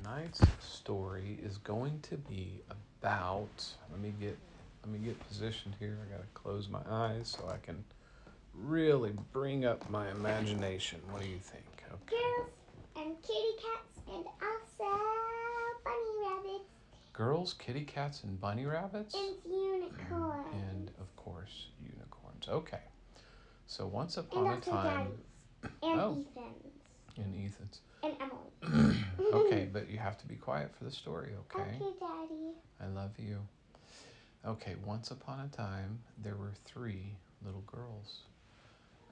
Tonight's story is going to be about. Let me get positioned here. I gotta close my eyes so I can really bring up my imagination. What do you think? Okay. Girls and kitty cats and also bunny rabbits. Girls, kitty cats, and bunny rabbits? And unicorns. And of course, unicorns. Okay. So once upon and a time. Daddy's. And Ethan's. And Ethan's. And Emily. Okay, but you have to be quiet for the story, okay? Okay, Daddy. I love you. Okay, once upon a time, there were 3 little girls,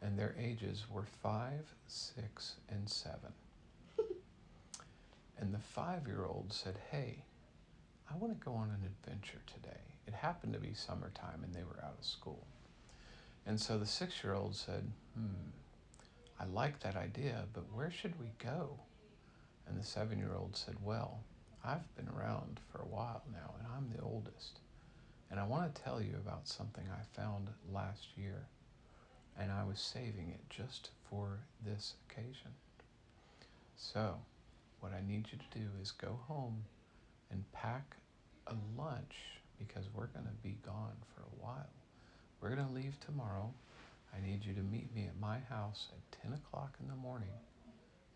and their ages were 5, 6, and 7. And the 5-year-old said, "Hey, I want to go on an adventure today." It happened to be summertime, and they were out of school. And so the 6-year-old said, I like that idea, but where should we go? And the 7-year-old said, well, I've been around for a while now, and I'm the oldest. And I want to tell you about something I found last year, and I was saving it just for this occasion. So, what I need you to do is go home and pack a lunch, because we're going to be gone for a while. We're going to leave tomorrow. I need you to meet me at my house at 10 o'clock in the morning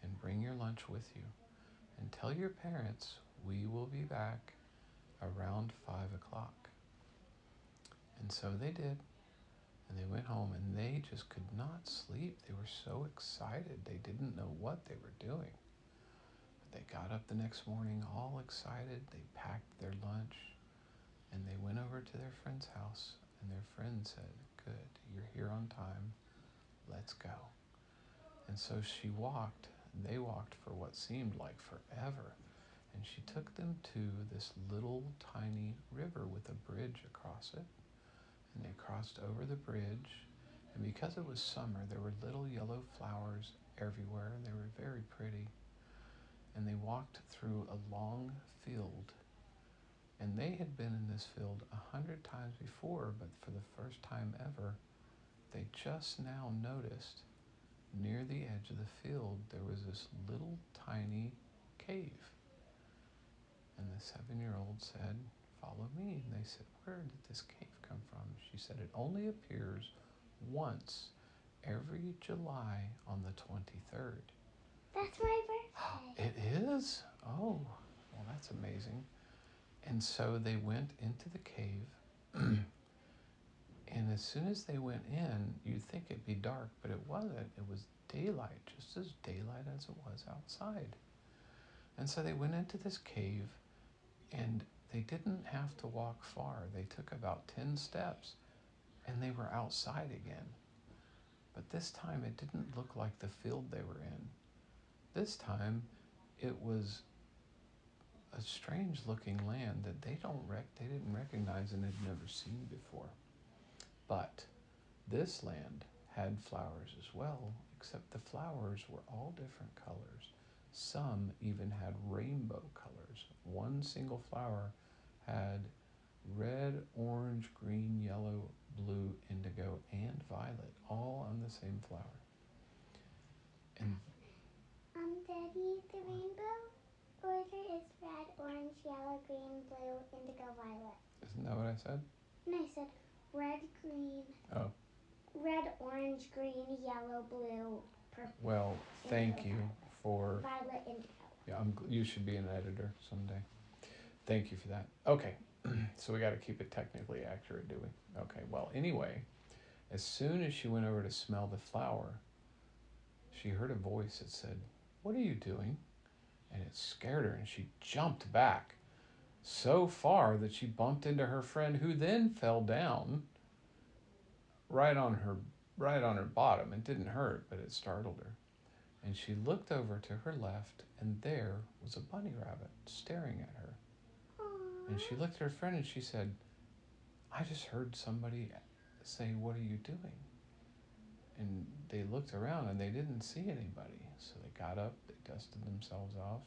and bring your lunch with you. And tell your parents we will be back around 5 o'clock. And so they did. And they went home, and they just could not sleep. They were so excited. They didn't know what they were doing. But they got up the next morning all excited. They packed their lunch, and they went over to their friend's house. And their friend said, good, you're here on time. Let's go. And so she walked. They walked for what seemed like forever. And she took them to this little tiny river with a bridge across it. And they crossed over the bridge. And because it was summer, there were little yellow flowers everywhere, and they were very pretty. And they walked through a long field. And they had been in this field 100 times before, but for the first time ever, they just now noticed near the edge of the field there was this little tiny cave. And the 7-year-old said, follow me. And they said, where did this cave come from? She said, it only appears once every July on the 23rd. That's my birthday. It is? Oh, well, that's amazing. And so they went into the cave. And as soon as they went in, you'd think it'd be dark, but it wasn't. It was daylight, just as daylight as it was outside. And so they went into this cave, and they didn't have to walk far. They took about 10 steps, and they were outside again. But this time, it didn't look like the field they were in. This time, it was a strange-looking land that they didn't recognize and had never seen before. But this land had flowers as well, except the flowers were all different colors. Some even had rainbow colors. One single flower had red, orange, green, yellow, blue, indigo, and violet, all on the same flower. And Daddy, the rainbow order is red, orange, yellow, green, blue, indigo, violet. Isn't that what I said? And I said red, green. Oh. Red, orange, green, yellow, blue, purple. Well, thank you for... Violet, indigo. Yeah, you should be an editor someday. Thank you for that. Okay, so we got to keep it technically accurate, do we? Okay, well, anyway, as soon as she went over to smell the flower, she heard a voice that said, what are you doing? And it scared her, and she jumped back so far that she bumped into her friend, who then fell down right on her bottom. It didn't hurt, but it startled her. And she looked over to her left, and there was a bunny rabbit staring at her. Aww. And she looked at her friend, and she said, I just heard somebody say, what are you doing? And they looked around, and they didn't see anybody. So they got up, they dusted themselves off,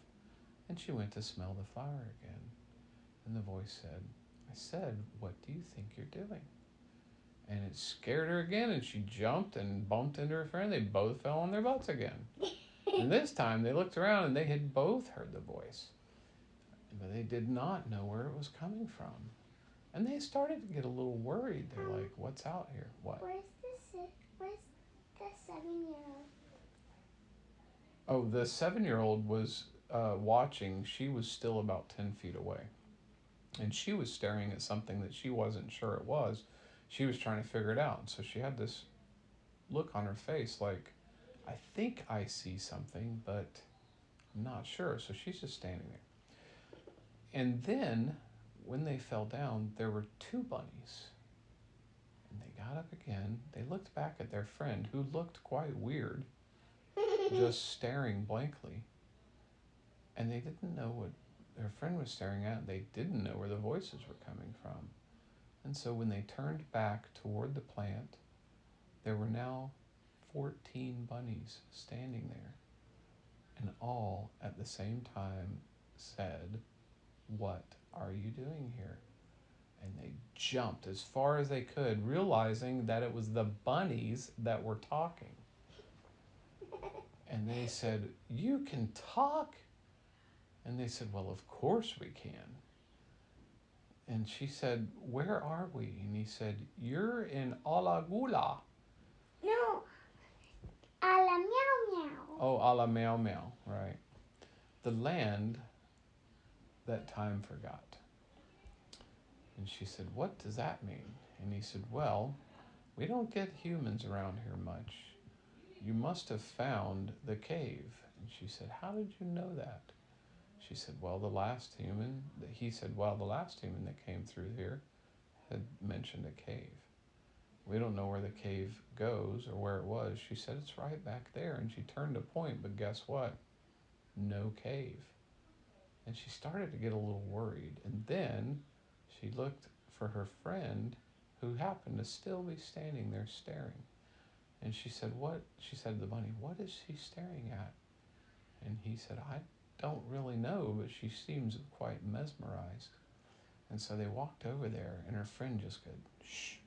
and she went to smell the flower again. And the voice said, I said, what do you think you're doing? And it scared her again, and she jumped and bumped into her friend. They both fell on their butts again. And this time they looked around, and they had both heard the voice. But they did not know where it was coming from. And they started to get a little worried. They're like, what's out here? What? Where's the 7-year-old? Oh, the 7-year-old was watching. She was still about 10 feet away. And she was staring at something that she wasn't sure it was. She was trying to figure it out. So she had this look on her face like, I think I see something, but I'm not sure. So she's just standing there. And then when they fell down, there were two bunnies. And they got up again. They looked back at their friend, who looked quite weird, just staring blankly. And they didn't know what their friend was staring at. They didn't know where the voices were coming from. And so when they turned back toward the plant, there were now 14 bunnies standing there. And all at the same time said, "What are you doing here?" And they jumped as far as they could, realizing that it was the bunnies that were talking. And they said, "You can talk?" And they said, "Well, of course we can." And she said, "Where are we?" And he said, "You're in Alagula." No, a la meow meow. Oh, a la meow meow, right. The land that time forgot. And she said, "What does that mean?" And he said, "Well, we don't get humans around here much. You must have found the cave." And she said, "How did you know that?" She said, "Well, the last human," he said, "Well, the last human that came through here had mentioned a cave. We don't know where the cave goes or where it was." She said, "It's right back there." And she turned to point, but guess what? No cave. And she started to get a little worried. And then she looked for her friend, who happened to still be standing there staring. And she said, "What?" She said to the bunny, "What is she staring at?" And he said, "I don't really know, but she seems quite mesmerized." And so they walked over there, and her friend just said, "Shh,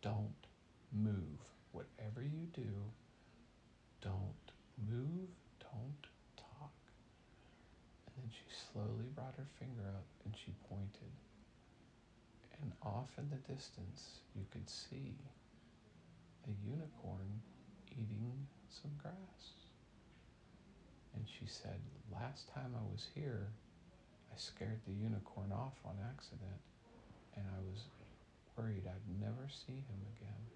don't move. Whatever you do, don't move, don't talk." And then she slowly brought her finger up and she pointed. And off in the distance, you could see a unicorn eating some grass. And she said, "Last time I was here, I scared the unicorn off on accident, and I was worried I'd never see him again."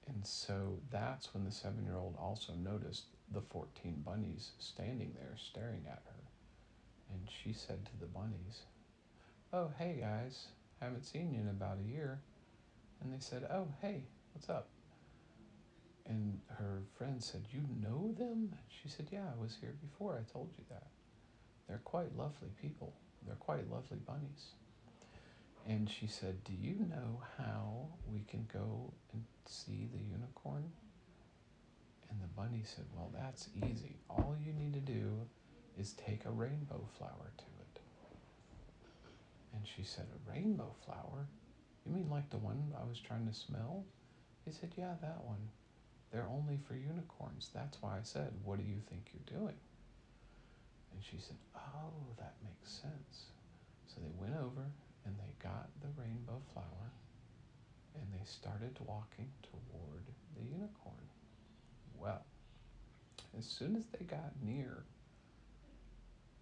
And so that's when the 7-year-old also noticed the 14 bunnies standing there staring at her. And she said to the bunnies, "Oh, hey guys, haven't seen you in about a year." And they said, "Oh, hey, what's up?" And her friend said, "You know them?" She said, "Yeah, I was here before. I told you that. They're quite lovely people. They're quite lovely bunnies." And she said, "Do you know how we can go and see the unicorn?" And the bunny said, "Well, that's easy. All you need to do is take a rainbow flower to it." And she said, "A rainbow flower? You mean like the one I was trying to smell?" He said, "Yeah, that one. They're only for unicorns. That's why I said, what do you think you're doing?" And she said, "Oh, that makes sense." So they went over and they got the rainbow flower and they started walking toward the unicorn. Well, as soon as they got near,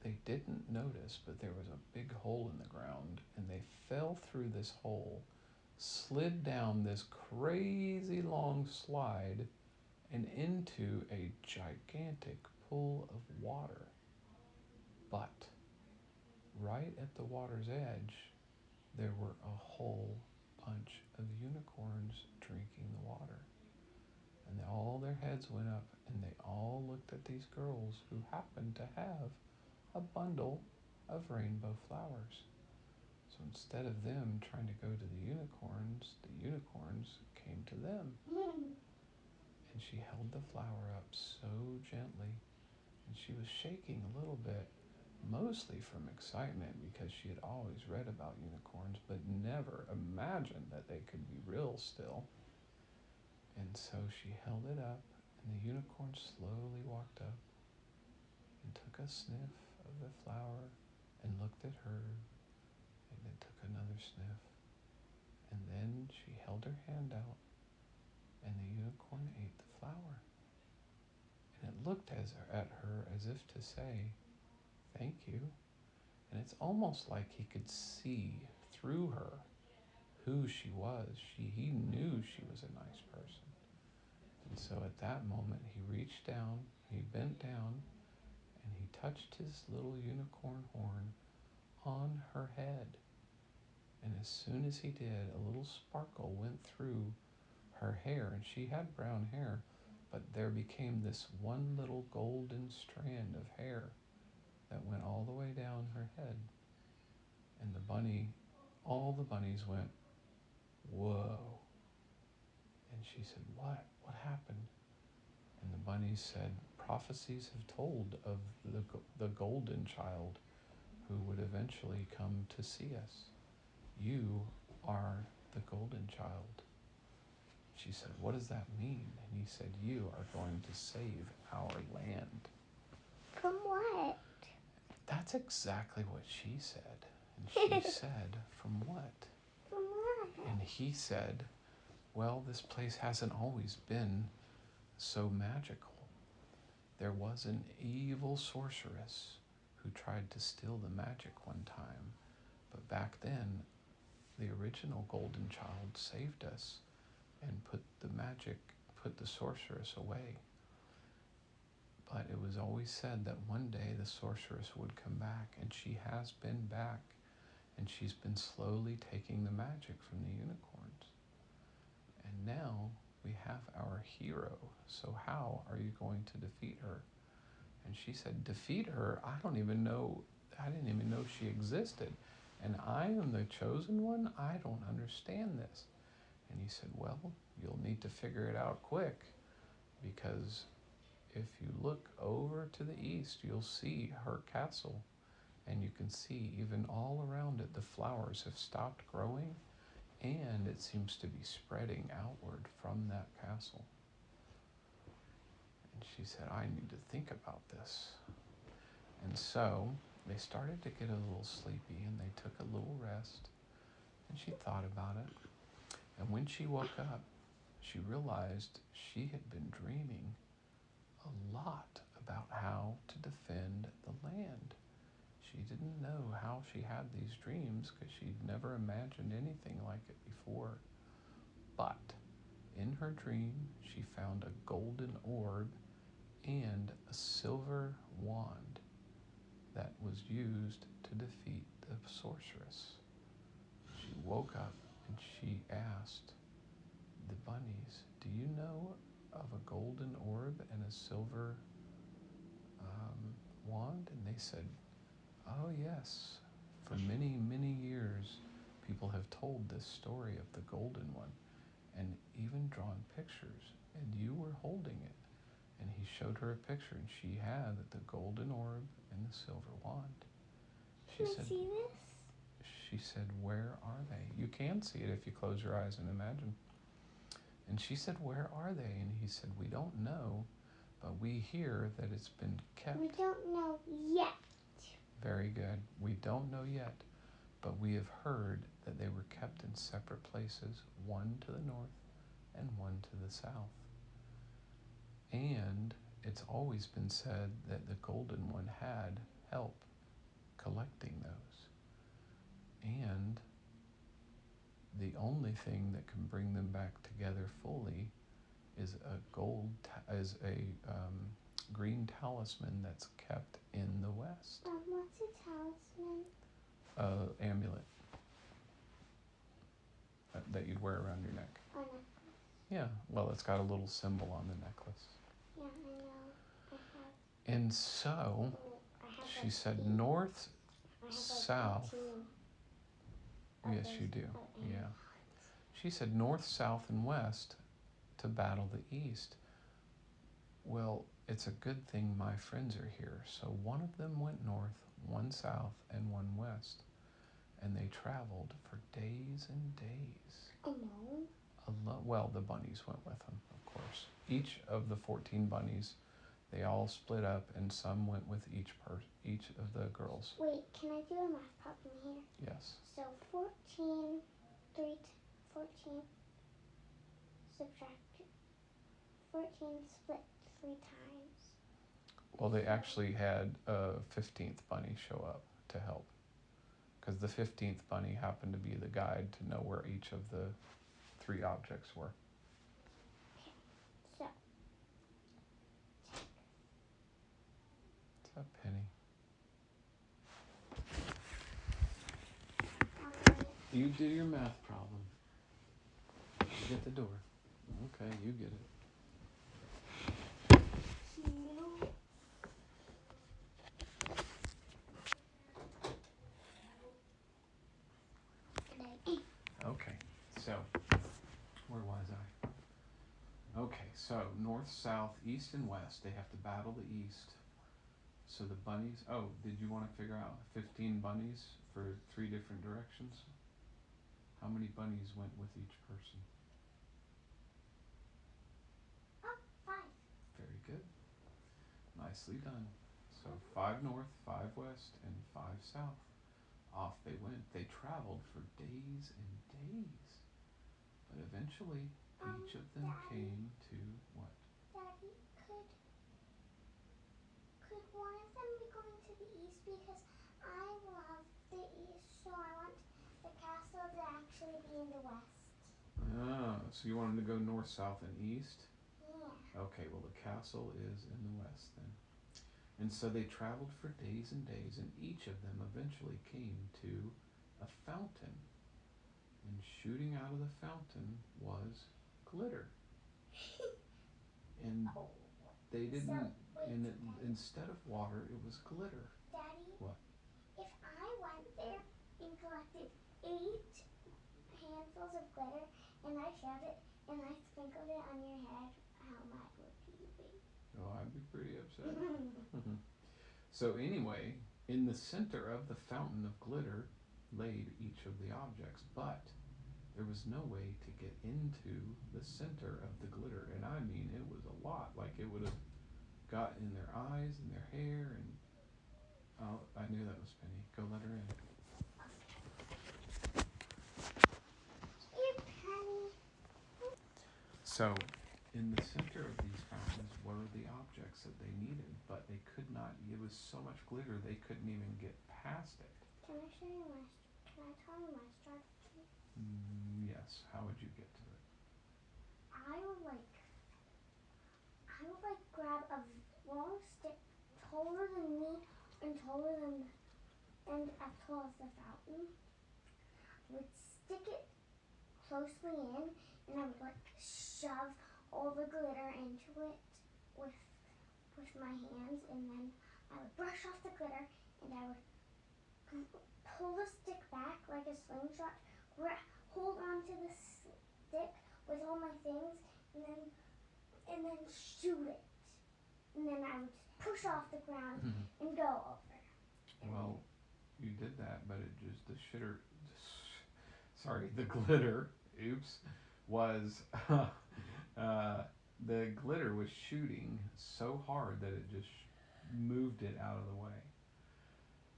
they didn't notice, but there was a big hole in the ground, and they fell through this hole, slid down this crazy long slide, and into a gigantic pool of water. But right at the water's edge, there were a whole bunch of unicorns drinking the water. And all their heads went up, and they all looked at these girls who happened to have a bundle of rainbow flowers. So instead of them trying to go to the unicorns came to them. And she held the flower up so gently, and she was shaking a little bit, mostly from excitement, because she had always read about unicorns, but never imagined that they could be real still. And so she held it up, and the unicorn slowly walked up and took a sniff of the flower and looked at her and then took another sniff. And then she held her hand out and the unicorn ate the flower. And it looked at her as if to say, thank you. And it's almost like he could see through her who she was. He knew she was a nice person. And so at that moment, he reached down, he bent down, and he touched his little unicorn horn on her head. And as soon as he did, a little sparkle went through her hair, and she had brown hair, but there became this one little golden strand of hair that went all the way down her head. And all the bunnies went, whoa. And she said, what? What happened? And the bunnies said, prophecies have told of the golden child who would eventually come to see us. You are the golden child. She said, what does that mean? And he said, you are going to save our land. From what? That's exactly what she said. And she said, from what? From what? And he said, well, this place hasn't always been so magical. There was an evil sorceress who tried to steal the magic one time, but back then, the original golden child saved us and put the sorceress away. But it was always said that one day the sorceress would come back, and she has been back, and she's been slowly taking the magic from the unicorns. And now we have our hero. So how are you going to defeat her? And she said, defeat her? I didn't even know she existed. And I am the chosen one? I don't understand this. And he said, well, you'll need to figure it out quick, because if you look over to the east, you'll see her castle. And you can see even all around it, the flowers have stopped growing, and it seems to be spreading outward from that castle. And she said, I need to think about this. And so they started to get a little sleepy, and they took a little rest, and she thought about it. And when she woke up, she realized she had been dreaming a lot about how to defend the land. She didn't know how she had these dreams because she'd never imagined anything like it before. But in her dream, she found a golden orb and a silver wand that was used to defeat the sorceress. She woke up and she asked the bunnies, do you know of a golden orb and a silver wand? And they said, oh yes, for many, many years, people have told this story of the golden one and even drawn pictures, and you were holding it. And he showed her a picture, and she had the golden orb and the silver wand. Can I see this? She said, where are they? You can see it if you close your eyes and imagine. And she said, where are they? And he said, we don't know, but we hear that it's been kept. We don't know yet. Very good. We don't know yet, but we have heard that they were kept in separate places, one to the north and one to the south. And it's always been said that the golden one had help collecting those. And the only thing that can bring them back together fully is a green talisman that's kept in the West. What's a talisman? Amulet that you'd wear around your neck. Oh, no. Yeah, well, it's got a little symbol on the necklace. Yeah, I know. And so she said north, south. Yes, you do. Yeah. She said north, south, and west to battle the east. Well, it's a good thing my friends are here. So one of them went north, one south, and one west. And they traveled for days and days. Alone? Well, the bunnies went with them, of course. Each of the 14 bunnies, They all split up, and some went with each of the girls. Wait, can I do a math problem here? Yes. So 14, 14, subtract 14 split 3 times. Well, they actually had a 15th bunny show up to help, because the 15th bunny happened to be the guide to know where each of the 3 objects were. Okay, so What's up, Penny? You do your math problem. You get the door. Okay, you get it. Okay, so where was I? Okay, so north, south, east, and west. They have to battle the east. So the bunnies. Oh, did you want to figure out 15 bunnies for 3 different directions? How many bunnies went with each person? 5. Very good. Nicely done. So 5 north, 5 west, and 5 south. Off they went. They traveled for days and days. But eventually, each of them came to what? Daddy, could one of them be going to the east? Because I love the east, so I want the castle to actually be in the west. Ah, so you want them to go north, south, and east? Yeah. Okay, well the castle is in the west then. And so they traveled for days and days, and each of them eventually came to a fountain. And shooting out of the fountain was glitter. And they didn't, instead of water, it was glitter. Daddy? What? If I went there and collected 8 handfuls of glitter, and I showed it, and I sprinkled it on your head, how mad would you be? Oh, I'd be pretty upset. So anyway, in the center of the fountain of glitter laid each of the objects, but there was no way to get into the center of the glitter. And I mean, it was a lot. Like it would have got in their eyes and their hair. And oh, I knew that was Penny. Go let her in. Here, Penny. So in the center of these fountains were the objects that they needed, but they could not. It was so much glitter they couldn't even get past it. Can I show you my? Can I tell you my strategy? Yes. How would you get to it? I would grab a long stick taller than me and taller than and as tall as the fountain. I would stick it closely in, and I would shove all the glitter into it with my hands, and then I would brush off the glitter, and I would pull the stick back like a slingshot, hold on to the stick with all my things, and then shoot it. And then I would push off the ground and go over. Well, you did that, but it just, the glitter, was, the glitter was shooting so hard that it just moved it out of the way.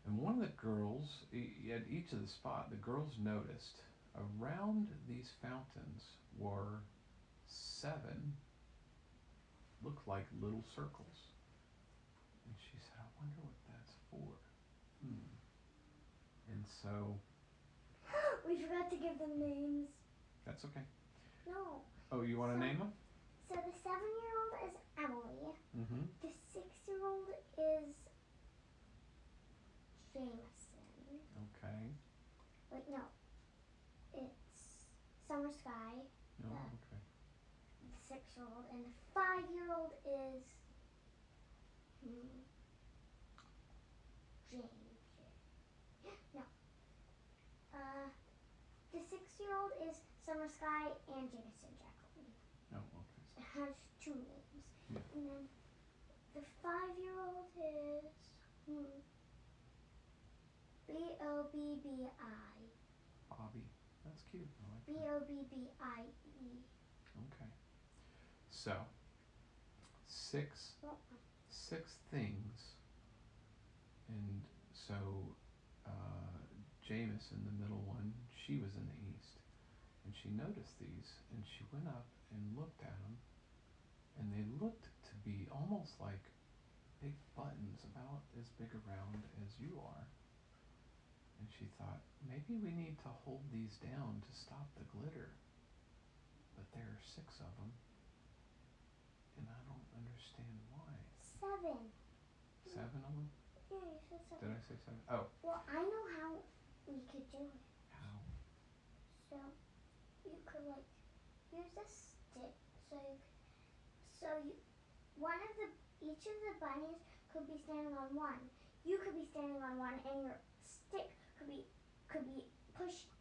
And one of the girls, at each of the spot, the girls noticed around these fountains were 7, looked like little circles. And she said, I wonder what that's for. And so... We forgot to give them names. That's okay. No. Oh, you want to name them? So the 7-year-old is Emily. Mm-hmm. The 6-year-old is Jameson. Okay. Wait, no. It's Summer Sky. Oh, okay. The 6-year-old. And the 5-year-old is... James. No. The 6-year-old is Summer Sky and Jameson Jacqueline. Oh, okay. It has 2 names. Yeah. And then the 5-year-old is Bobbie. Bobbie. That's cute. I like that. Bobbie. Okay. So, 6, 6 things, and so Jameson, the middle one, she was in the east, and she noticed these, and she went up and looked at them, and they looked to be almost like big buttons about as big around as you are. And she thought, maybe we need to hold these down to stop the glitter. But there are 6 of them, and I don't understand why. 7. 7 of them? Yeah, you said 7. Did I say 7? Oh. Well, I know how we could do it. How? So you could like use a stick. Each of the bunnies could be standing on one. You could be standing on one, and your stick could be pushed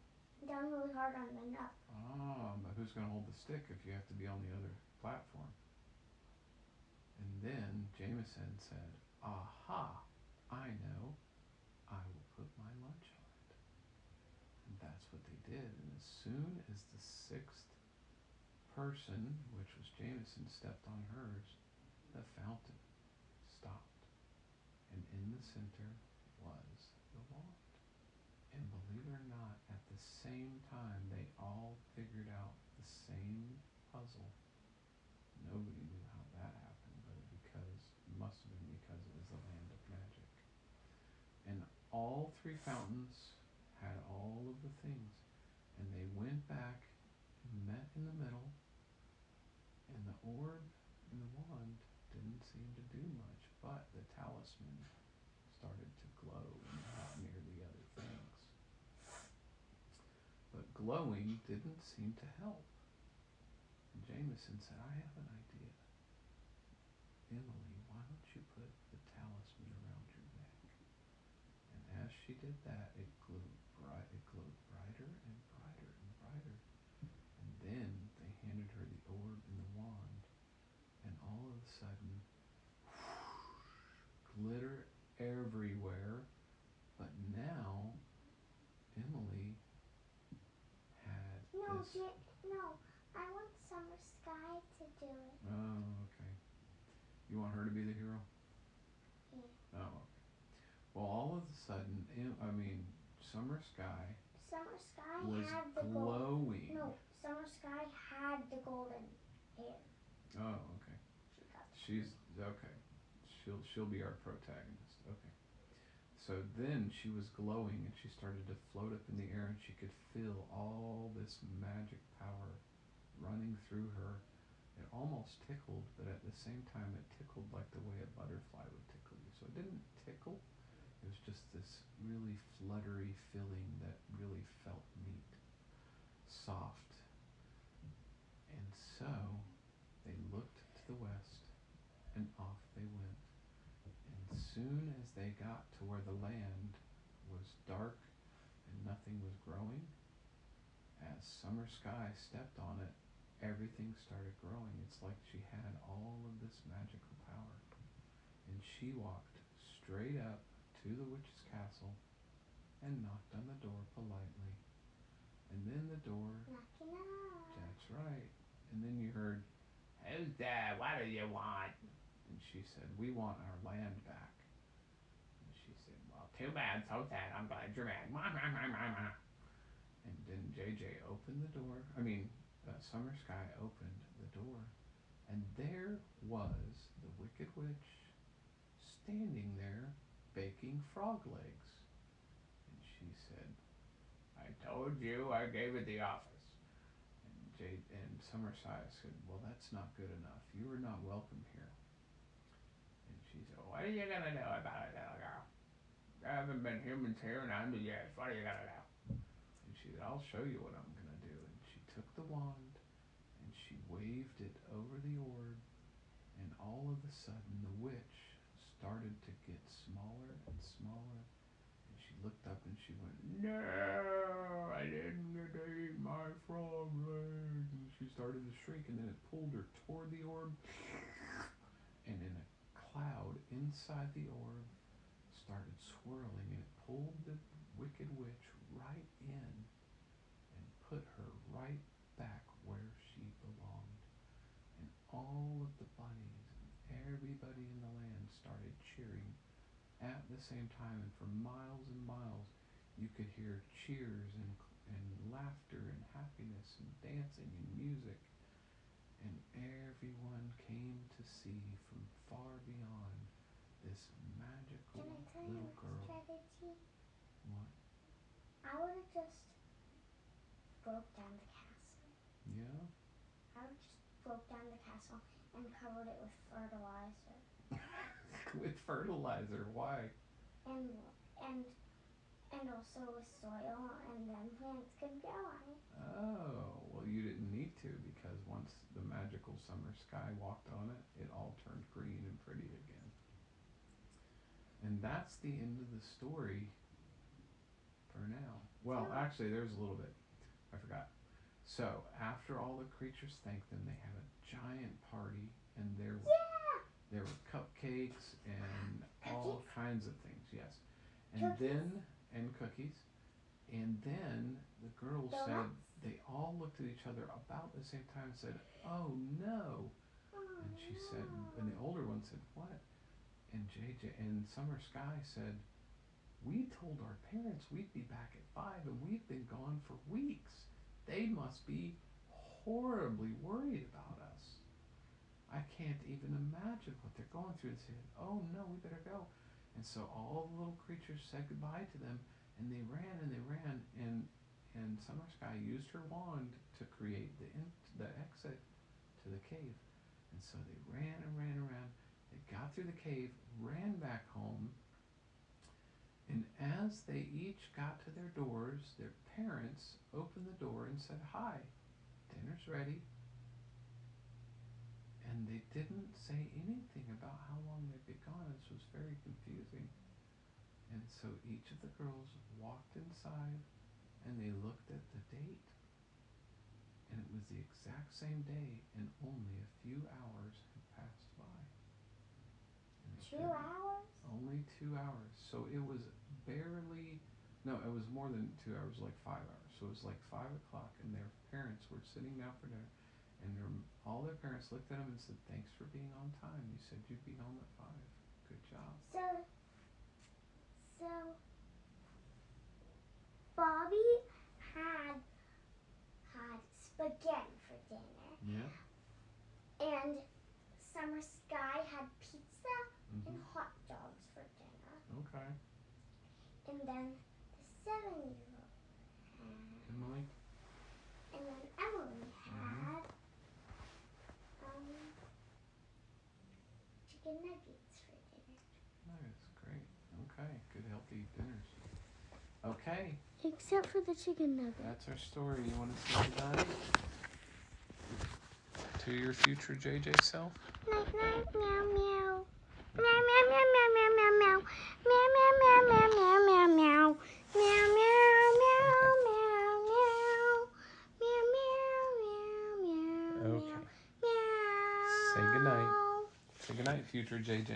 down really hard on the nut. Oh, but who's going to hold the stick if you have to be on the other platform? And then Jameson said, aha, I know. I will put my lunch on it. And that's what they did. And as soon as the 6th person, which was Jameson, stepped on hers, the fountain stopped. And in the center was the wand. And believe it or not, at the same time, they all figured out the same puzzle. Nobody knew how that happened, but it must have been because it was the land of magic. And all 3 fountains had all of the things, and they went back and met in the middle, and the orb and the wand didn't seem to do much, but the talisman started to glow and not near the other things. But glowing didn't seem to help. And Jameson said, I have an idea. Emily, why don't you put the talisman around your neck? And as she did that, it glowed brighter and brighter and brighter. And then they handed her the orb and the wand, and all of a sudden, glitter everywhere. But now Emily had this. No, I want Summer Sky to do it. Oh, okay. You want her to be the hero? Yeah. Oh, okay. Well, all of a sudden, Summer Sky was had the glowing. No, Summer Sky had the golden hair. Oh, okay. She's okay. She'll be our protagonist. Okay. So then she was glowing, and she started to float up in the air, and she could feel all this magic power running through her. It almost tickled, but at the same time it tickled like the way a butterfly would tickle you. So it didn't tickle. It was just this really fluttery feeling that really felt neat, soft. And so they looked to the west, and off they went. And soon as they got to where the land was dark and nothing was growing, as Summer Sky stepped on it, everything started growing. It's like she had all of this magical power. And she walked straight up to the witch's castle and knocked on the door politely. And then the door... Knocking on. That's right. And then you heard, who's that? What do you want? And she said, we want our land back. And she said, well, too bad, so sad. I'm glad you're mad. And then JJ opened the door. Summer Sky opened the door. And there was the Wicked Witch standing there baking frog legs. And she said, I told you I gave it the office. And Summer Sky said, well, that's not good enough. You are not welcome here. And she said, what are you going to do about it, little girl? There haven't been humans here in 100 years. What are you going to do? And she said, I'll show you what I'm going to do. And she took the wand and she waved it over the orb. And all of a sudden, the witch started to get smaller and smaller. And she looked up and she went, no, I didn't get to eat my frog legs. And she started to shrink, and then it pulled her toward the orb. And in a cloud inside the orb started swirling, and it pulled the Wicked Witch right in and put her right back where she belonged. And all of the bunnies and everybody in the land started cheering at the same time, and for miles and miles you could hear cheers and laughter and happiness and dancing and music, and everyone came to see from far beyond this magical Can I tell you little a girl. strategy? What? I would have just broke down the castle. Yeah? I would just broke down the castle and covered it with fertilizer. With fertilizer, why? And also with soil, and then plants could grow on it. Oh, well, you didn't need to, because once the magical summer sky walked on it, it all turned green and pretty again. And that's the end of the story for now. Well, actually, there's a little bit. I forgot. So, after all the creatures thanked them, they had a giant party, and there were cupcakes and all kinds of things, yes. And then, and cookies. And then the girls said, they all looked at each other about the same time and said, "Oh no." And she said, and the older one said, "What?" And JJ and Summer Sky said, "We told our parents we'd be back at 5, and we've been gone for weeks. They must be horribly worried about us. I can't even imagine what they're going through." And said, "Oh no, we better go." And so all the little creatures said goodbye to them, and they ran and they ran, and Summer Sky used her wand to create the exit to the cave. And so they ran and ran and ran. They got through the cave, ran back home, and as they each got to their doors, their parents opened the door and said, "Hi, dinner's ready." And they didn't say anything about how long they'd been gone. This was very confusing. And so each of the girls walked inside, and they looked at the date, and it was the exact same day, and only a few hours had passed by. 2 hours? Only 2 hours. So it was barely, no, it was more than 2 hours, like 5 hours. So it was like 5 o'clock, and their parents were sitting down for dinner, and all their parents looked at them and said, "Thanks for being on time. You said you'd be home at 5. Good job." So Bobbie had spaghetti for dinner. Yeah. And Summer Sky had pizza and hot dogs for dinner. Okay. And then the 7-year-old had Emily? And then Emily had chicken nuggets for dinner. Nice, great. Okay, good healthy dinners. Okay. Except for the chicken nuggets. That's our story. You want to say goodnight to your future JJ self? Night, night, meow, meow. Meow, meow, meow, meow, meow, meow, meow. Meow, meow, meow, meow, meow, meow, meow. Meow, meow, meow, meow, meow. Meow, meow, meow, meow, Okay. meow. Say goodnight. Say goodnight, future JJ.